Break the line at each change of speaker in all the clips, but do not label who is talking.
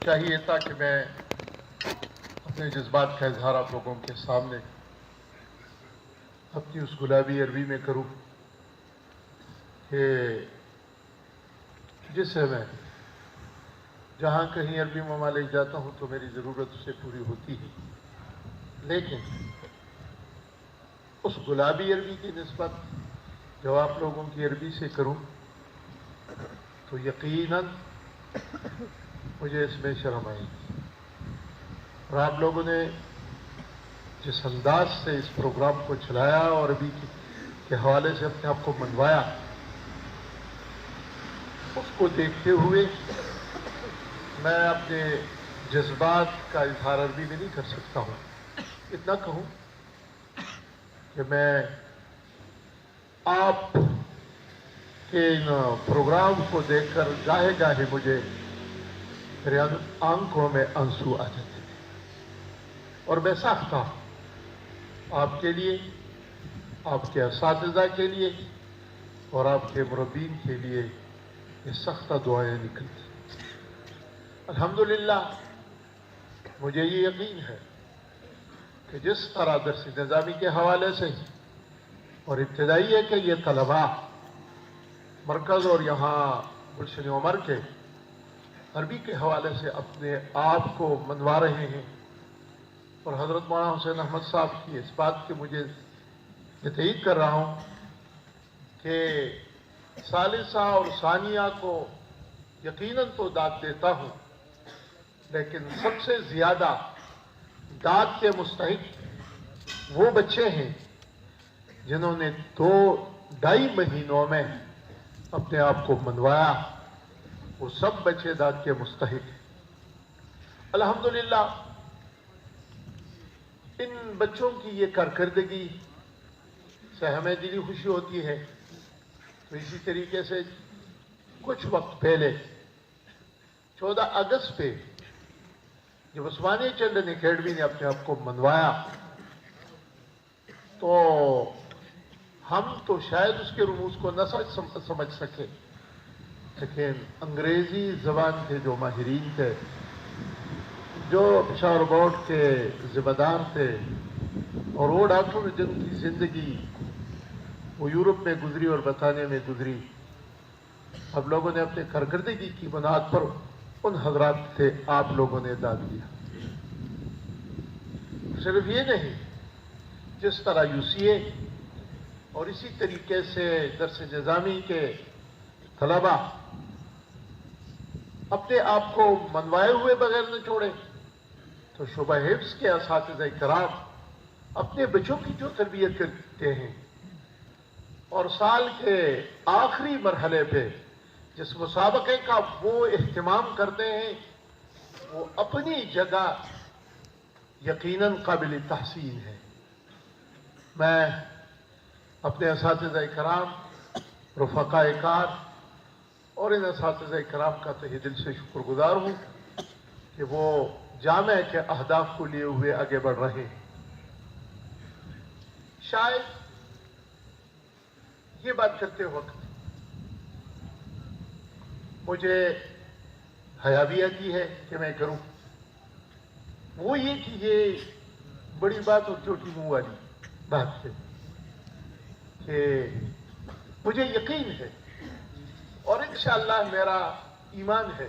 چاہیے تھا کہ میں اپنے جذبات کا اظہار آپ لوگوں کے سامنے اپنی اس گلابی عربی میں کروں کہ جس سے میں جہاں کہیں عربی ممالک جاتا ہوں تو میری ضرورت اسے پوری ہوتی ہے، لیکن اس گلابی عربی کی نسبت جو آپ لوگوں کی عربی سے کروں تو یقیناً مجھے اس میں شرم آئی گی، اور آپ لوگوں نے جس انداز سے اس پروگرام کو چلایا اور عربی کے حوالے سے اپنے آپ کو منوایا، اس کو دیکھتے ہوئے میں اپنے جذبات کا اظہار عربی میں نہیں کر سکتا ہوں۔ اتنا کہوں کہ میں آپ کے ان پروگرام کو دیکھ کر گاہے گاہے مجھے میرے آنکھوں میں آنسو آ جاتے تھے، اور میں ساختہ آپ کے لیے، آپ کے اساتذہ کے لیے اور آپ کے مربین کے لیے یہ سختہ دعائیں نکلتی۔ الحمدللہ مجھے یہ یقین ہے کہ جس طرح درس نظامی کے حوالے سے اور ابتدائی ہے کہ یہ طلباء مرکز اور یہاں گلشن عمر کے عربی کے حوالے سے اپنے آپ کو منوا رہے ہیں، اور حضرت مولانا حسین احمد صاحب کی اس بات کے مجھے یہ تائید کر رہا ہوں کہ ثالثہ اور ثانیہ کو یقیناً تو داد دیتا ہوں، لیکن سب سے زیادہ داد کے مستحق وہ بچے ہیں جنہوں نے 2-2.5 مہینوں میں اپنے آپ کو منوایا، وہ سب بچے داد کے مستحق ہیں۔ الحمدللہ ان بچوں کی یہ کارکردگی سے ہمیں دلی خوشی ہوتی ہے۔ تو اسی طریقے سے کچھ وقت پہلے 14 اگست پہ جب عثمانی چلڈرن اکیڈمی نے اپنے آپ کو منوایا تو ہم تو شاید اس کے رموز کو نہ سمجھ سکے، لیکن انگریزی زبان کے جو ماہرین تھے، جو پشاور بورڈ کے ذمہ دار تھے، اور وہ ڈاکٹر جن کی زندگی وہ یورپ میں گزری اور برطانیہ میں گزری، اب لوگوں نے اپنے کارکردگی کی بنیاد پر ان حضرات سے آپ لوگوں نے داد دیا۔ صرف یہ نہیں، جس طرح UCA اور اسی طریقے سے درس نظامی کے طلباء اپنے آپ کو منوائے ہوئے بغیر نہ چھوڑے، تو شعبہ حفظ کے اساتذہ کرام اپنے بچوں کی جو تربیت کرتے ہیں اور سال کے آخری مرحلے پہ جس مسابقے کا وہ اہتمام کرتے ہیں، وہ اپنی جگہ یقیناً قابل تحسین ہے۔ میں اپنے اساتذہ کرام، رفقاء کار اور ان اساتذہ کرام کا تہہ دل سے شکر گزار ہوں کہ وہ جامعہ کے اہداف کو لیے ہوئے آگے بڑھ رہے ہیں۔ شاید یہ بات کرتے وقت مجھے حیا بھی آتی ہے کہ میں کروں، وہ یہ کہ یہ بڑی بات اور چھوٹی منہ والی بات ہے کہ مجھے یقین ہے اور انشاءاللہ میرا ایمان ہے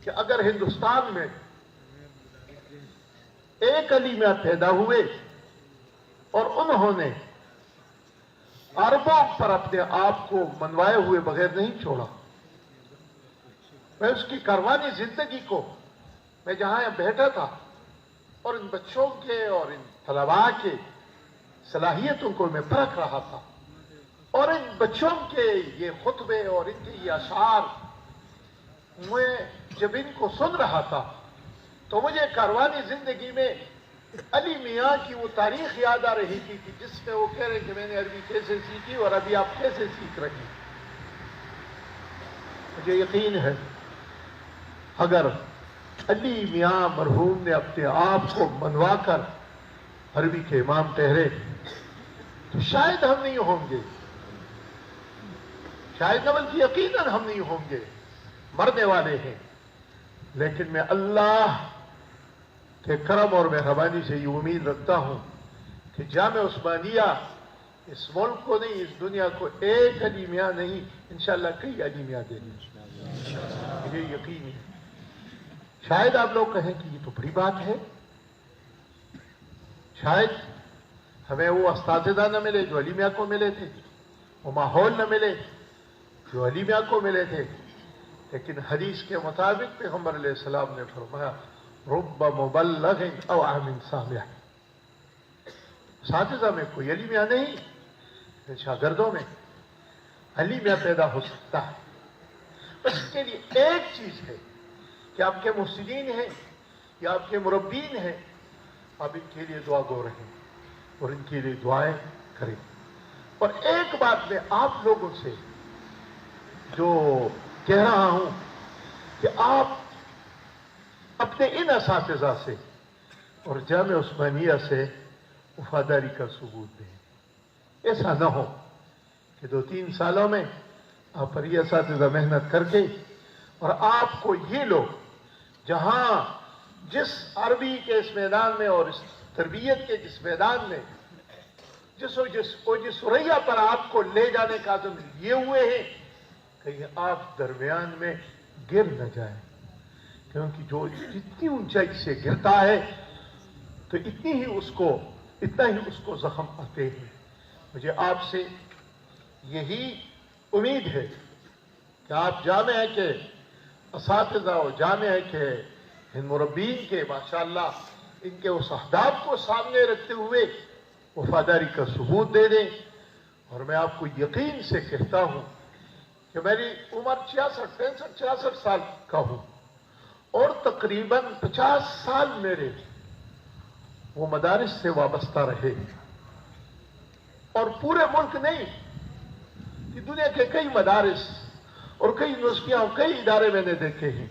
کہ اگر ہندوستان میں ایک علی میاں پیدا ہوئے اور انہوں نے عربوں پر اپنے آپ کو منوائے ہوئے بغیر نہیں چھوڑا، میں اس کی کاروانی زندگی کو، میں جہاں بیٹھا تھا اور ان بچوں کے اور ان طلباء کے صلاحیتوں کو میں پرکھ رہا تھا، اور ان بچوں کے یہ خطبے اور ان کے یہ اشعار میں جب ان کو سن رہا تھا تو مجھے کاروانی زندگی میں علی میاں کی وہ تاریخ یاد آ رہی تھی کہ جس میں وہ کہہ رہے کہ میں نے عربی کیسے سیکھی اور ابھی آپ کیسے سیکھ رہے ہیں۔ مجھے یقین ہے اگر علی میاں مرحوم نے اپنے آپ کو منوا کر عربی کے امام ٹھہرے تو شاید ہم نہیں ہوں گے، شاید نہ بلکہ یقیناً ہم نہیں ہوں گے، مرنے والے ہیں، لیکن میں اللہ کے کرم اور مہربانی سے یہ امید رکھتا ہوں کہ جامعہ عثمانیہ اس ملک کو نہیں، اس دنیا کو ایک علیمیہ نہیں، انشاءاللہ کئی علیمیہ دے گی، مجھے یقین ہے۔ شاید آپ لوگ کہیں کہ یہ تو بڑی بات ہے، شاید ہمیں وہ اساتذہ نہ ملے جو علیمیہ کو ملے تھے، وہ ماحول نہ ملے جو علیمیہ کو ملے تھے، لیکن حدیث کے مطابق پیغمبر علیہ السلام نے فرمایا رب مبلغ او عام سامع، اساتذہ میں کوئی علیمیہ نہیں، شاگردوں میں علیمیہ پیدا ہو سکتا ہے۔ بس اس کے لیے ایک چیز ہے کہ آپ کے محسنین ہیں یا آپ کے مربین ہیں، آپ ان کے لیے دعا گو رہیں اور ان کے لیے دعائیں کریں۔ اور ایک بات میں آپ لوگوں سے جو کہہ رہا ہوں کہ آپ اپنے ان اساتذہ سے اور جامعہ عثمانیہ سے وفاداری کا ثبوت دیں۔ ایسا نہ ہو کہ 2-3 سالوں میں آپ پر یہ اساتذہ محنت کر کے اور آپ کو یہ لوگ جہاں جس عربی کے اس میدان میں اور اس تربیت کے جس میدان میں جس سریا پر آپ کو لے جانے کا عزم لیے ہوئے ہیں، کہیں آپ درمیان میں گر نہ جائیں، کیونکہ جو جتنی اونچائی سے گرتا ہے تو اتنا ہی اس کو زخم آتے ہیں۔ مجھے آپ سے یہی امید ہے کہ آپ جامعہ کے اساتذہ اور جامعہ کے ان مربین کے ماشاءاللہ ان کے اس اہداف کو سامنے رکھتے ہوئے وفاداری کا ثبوت دے دیں۔ اور میں آپ کو یقین سے کہتا ہوں کہ میری عمر 66 سال کا ہوں اور تقریباً 50 سال میرے وہ مدارس سے وابستہ رہے، اور پورے ملک نہیں کہ دنیا کے کئی مدارس اور کئی یونیورسٹیاں اور کئی ادارے میں نے دیکھے ہیں،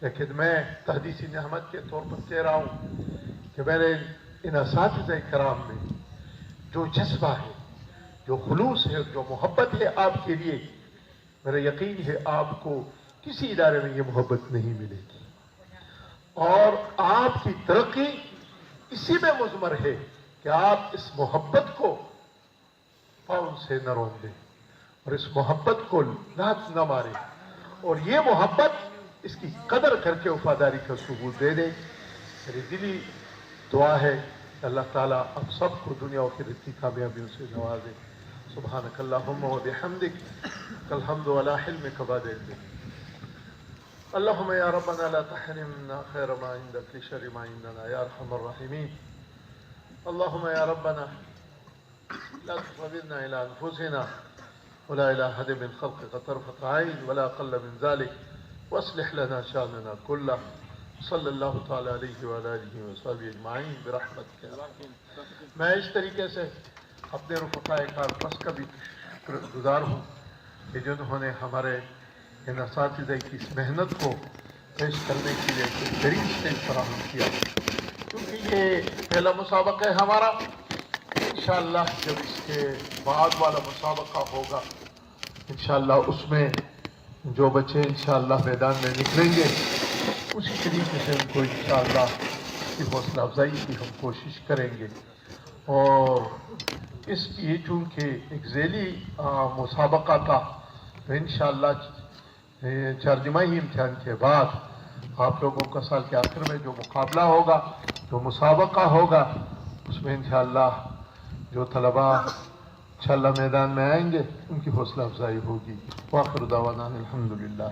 لیکن میں تحدیثی نعمت کے طور پر کہہ رہا ہوں کہ میرے ان اساتذہ کرام میں جو جذبہ ہے، جو خلوص ہے، جو محبت ہے آپ کے لیے، میرا یقین ہے آپ کو کسی ادارے میں یہ محبت نہیں ملے گی، اور آپ کی ترقی اسی میں مضمر ہے کہ آپ اس محبت کو پاؤں سے نہ رون دیں اور اس محبت کو لات نہ ماریں، اور یہ محبت اس کی قدر کر کے وفاداری کا ثبوت دے دیں۔ میری دلی دعا ہے کہ اللہ تعالیٰ اب سب کو دنیا و آخرت کی کامیابیوں سے نوازے۔ سبحانک اللہم و بحمدک الحمد علی حلمک بعد علمک۔ اللهم يا ربنا لا تحرمنا خير ما عندك لشر ما عندنا يا ارحم الراحمين۔ اللهم يا ربنا لا تصبرنا الى انفسنا ولا الى احد من خلقك طرفة عين ولا اقل من ذلك، واصلح لنا شاننا كله، صلی اللہ تعالی علیہ وآلہ وصحبہ اجمعین برحمتک یا رب۔ میں اس طریقے سے اپنے رفقائے کارپس کا بھی گزار ہوں کہ جنہوں نے ہمارے ان اساتذہ کی اس محنت کو پیش کرنے کے لیے ایک بہترین اسٹیج فراہم کیا، کیونکہ یہ پہلا مسابقہ ہے ہمارا۔ انشاءاللہ جب اس کے بعد والا مسابقہ ہوگا انشاءاللہ اس میں جو بچے انشاءاللہ میدان میں نکلیں گے اسی طریقے سے ان کو انشاءاللہ کی حوصلہ افزائی کی ہم کوشش کریں گے، اور اس یہ چونکہ ایک ذیلی مسابقہ تھا تو انشاءاللہ ترجمائی امتحان کے بعد آپ لوگوں کا سال کے آخر میں جو مقابلہ ہوگا، جو مسابقہ ہوگا، اس میں انشاءاللہ جو طلباء انشاءاللہ میدان میں آئیں گے ان کی حوصلہ افزائی ہوگی۔ وآخر دعوانا الحمدللہ۔